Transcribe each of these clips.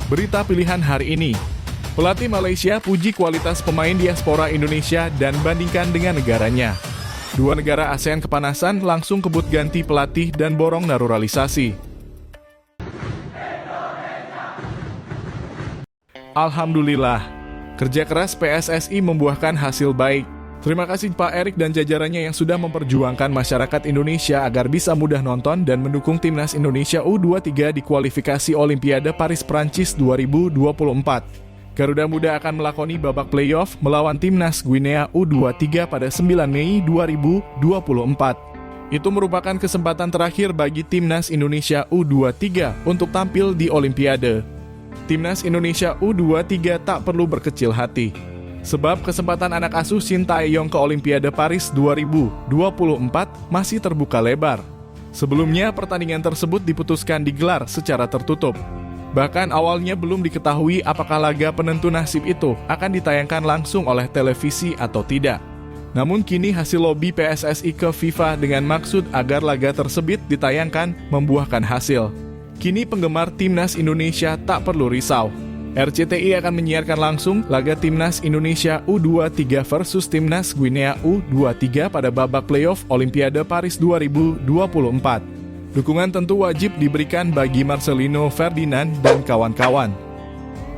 Berita pilihan hari ini. Pelatih Malaysia puji kualitas pemain diaspora Indonesia dan bandingkan dengan negaranya. Dua negara ASEAN kepanasan langsung kebut ganti pelatih dan borong naturalisasi. Alhamdulillah, kerja keras PSSI membuahkan hasil baik. Terima kasih Pak Erik dan jajarannya yang sudah memperjuangkan masyarakat Indonesia agar bisa mudah nonton dan mendukung timnas Indonesia U23 di kualifikasi Olimpiade Paris Prancis 2024. Garuda Muda akan melakoni babak playoff melawan timnas Guinea U23 pada 9 Mei 2024. Itu merupakan kesempatan terakhir bagi timnas Indonesia U23 untuk tampil di Olimpiade. Timnas Indonesia U23 tak perlu berkecil hati, sebab kesempatan anak asuh Shin Tae-yong ke Olimpiade Paris 2024 masih terbuka lebar. Sebelumnya, pertandingan tersebut diputuskan digelar secara tertutup. Bahkan awalnya belum diketahui apakah laga penentu nasib itu akan ditayangkan langsung oleh televisi atau tidak. Namun kini hasil lobi PSSI ke FIFA dengan maksud agar laga tersebut ditayangkan membuahkan hasil. Kini penggemar timnas Indonesia tak perlu risau. RCTI akan menyiarkan langsung laga timnas Indonesia U23 versus timnas Guinea U23 pada babak playoff Olimpiade Paris 2024. Dukungan tentu wajib diberikan bagi Marcelino Ferdinand dan kawan-kawan.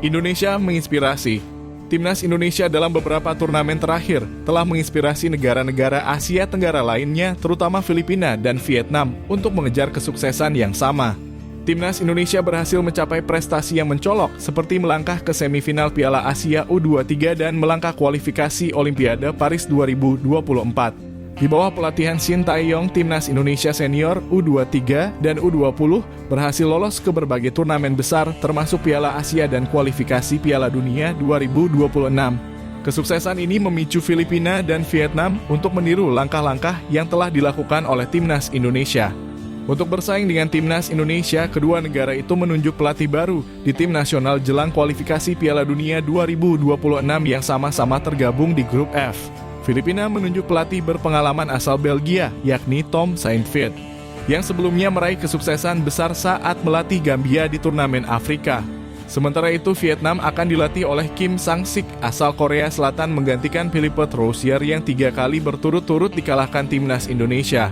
Indonesia menginspirasi. Timnas Indonesia dalam beberapa turnamen terakhir telah menginspirasi negara-negara Asia Tenggara lainnya, terutama Filipina dan Vietnam, untuk mengejar kesuksesan yang sama. Timnas Indonesia berhasil mencapai prestasi yang mencolok seperti melangkah ke semifinal Piala Asia U23 dan melangkah kualifikasi Olimpiade Paris 2024. Di bawah pelatihan Shin Tae-yong, timnas Indonesia senior U23 dan U20 berhasil lolos ke berbagai turnamen besar termasuk Piala Asia dan kualifikasi Piala Dunia 2026. Kesuksesan ini memicu Filipina dan Vietnam untuk meniru langkah-langkah yang telah dilakukan oleh timnas Indonesia. Untuk bersaing dengan timnas Indonesia, kedua negara itu menunjuk pelatih baru di tim nasional jelang kualifikasi Piala Dunia 2026 yang sama-sama tergabung di grup F. Filipina menunjuk pelatih berpengalaman asal Belgia, yakni Tom Saintfiet, yang sebelumnya meraih kesuksesan besar saat melatih Gambia di turnamen Afrika. Sementara itu, Vietnam akan dilatih oleh Kim Sang-sik asal Korea Selatan menggantikan Philippe Troussier yang 3 kali berturut-turut dikalahkan timnas Indonesia.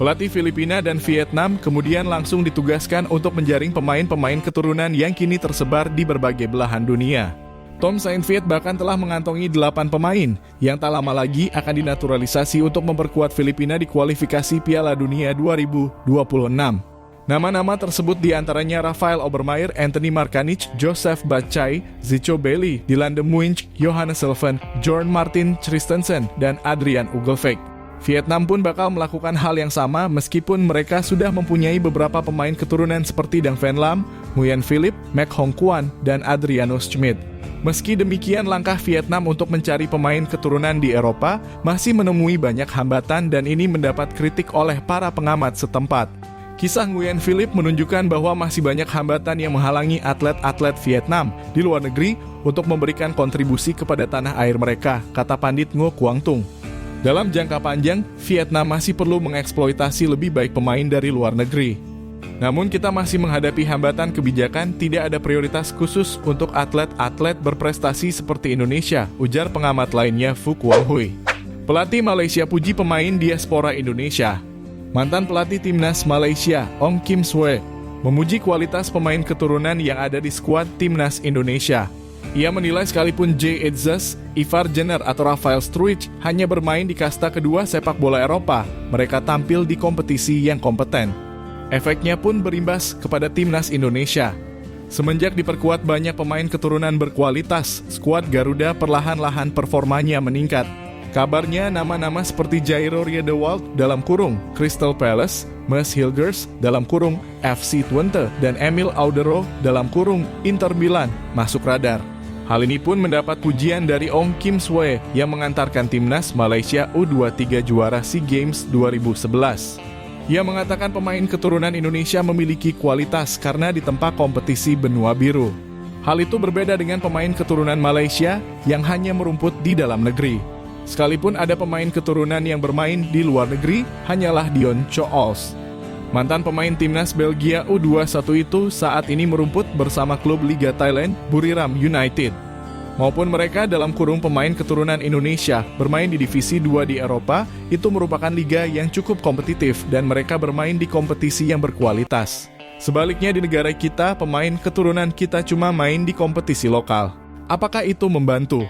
Pelatih Filipina dan Vietnam kemudian langsung ditugaskan untuk menjaring pemain-pemain keturunan yang kini tersebar di berbagai belahan dunia. Tom Saintfiet bahkan telah mengantongi 8 pemain yang tak lama lagi akan dinaturalisasi untuk memperkuat Filipina di kualifikasi Piala Dunia 2026. Nama-nama tersebut diantaranya Rafael Obermeier, Anthony Markanich, Joseph Bacai, Zico Bailey, Dylan de Muynch, Johannes Sylvain, Jorn Martin Christensen, dan Adrian Ugelvik. Vietnam pun bakal melakukan hal yang sama meskipun mereka sudah mempunyai beberapa pemain keturunan seperti Dang Van Lam, Nguyen Philip, Mac Hong Kwan, dan Adriano Schmidt. Meski demikian, langkah Vietnam untuk mencari pemain keturunan di Eropa masih menemui banyak hambatan dan ini mendapat kritik oleh para pengamat setempat. Kisah Nguyen Philip menunjukkan bahwa masih banyak hambatan yang menghalangi atlet-atlet Vietnam di luar negeri untuk memberikan kontribusi kepada tanah air mereka, kata Pandit Ngo Quang Tung. Dalam jangka panjang, Vietnam masih perlu mengeksploitasi lebih baik pemain dari luar negeri. Namun kita masih menghadapi hambatan kebijakan, tidak ada prioritas khusus untuk atlet-atlet berprestasi seperti Indonesia, ujar pengamat lainnya Fu Quang Hui. Pelatih Malaysia puji pemain diaspora Indonesia. Mantan pelatih timnas Malaysia, Ong Kim Swee, memuji kualitas pemain keturunan yang ada di skuad timnas Indonesia. Ia menilai sekalipun Jay Itzes, Ivar Jenner atau Rafael Struijk hanya bermain di kasta kedua sepak bola Eropa, mereka tampil di kompetisi yang kompeten. Efeknya pun berimbas kepada timnas Indonesia. Semenjak diperkuat banyak pemain keturunan berkualitas, skuad Garuda perlahan-lahan performanya meningkat. Kabarnya nama-nama seperti Jairo Riedewald dalam kurung Crystal Palace, Mads Hilgers dalam kurung FC Twente, dan Emil Audero dalam kurung Inter Milan masuk radar. Hal ini pun mendapat pujian dari Ong Kim Swee yang mengantarkan timnas Malaysia U23 juara SEA Games 2011. Ia mengatakan pemain keturunan Indonesia memiliki kualitas karena ditempa kompetisi benua biru. Hal itu berbeda dengan pemain keturunan Malaysia yang hanya merumput di dalam negeri. Sekalipun ada pemain keturunan yang bermain di luar negeri, hanyalah Dion Chols. Mantan pemain timnas Belgia U21 itu saat ini merumput bersama klub Liga Thailand, Buriram United. Maupun mereka dalam kurung pemain keturunan Indonesia bermain di Divisi 2 di Eropa, itu merupakan liga yang cukup kompetitif dan mereka bermain di kompetisi yang berkualitas. Sebaliknya di negara kita, pemain keturunan kita cuma main di kompetisi lokal. Apakah itu membantu?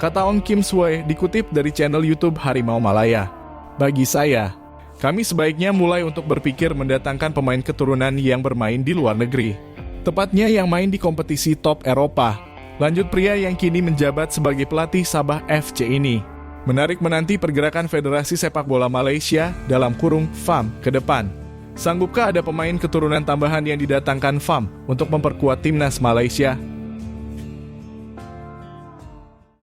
Kata Ong Kim Swee dikutip dari channel YouTube Harimau Malaya. Bagi saya, kami sebaiknya mulai untuk berpikir mendatangkan pemain keturunan yang bermain di luar negeri. Tepatnya yang main di kompetisi top Eropa. Lanjut pria yang kini menjabat sebagai pelatih Sabah FC ini. Menarik menanti pergerakan Federasi Sepak Bola Malaysia dalam kurung FAM ke depan. Sanggupkah ada pemain keturunan tambahan yang didatangkan FAM untuk memperkuat timnas Malaysia?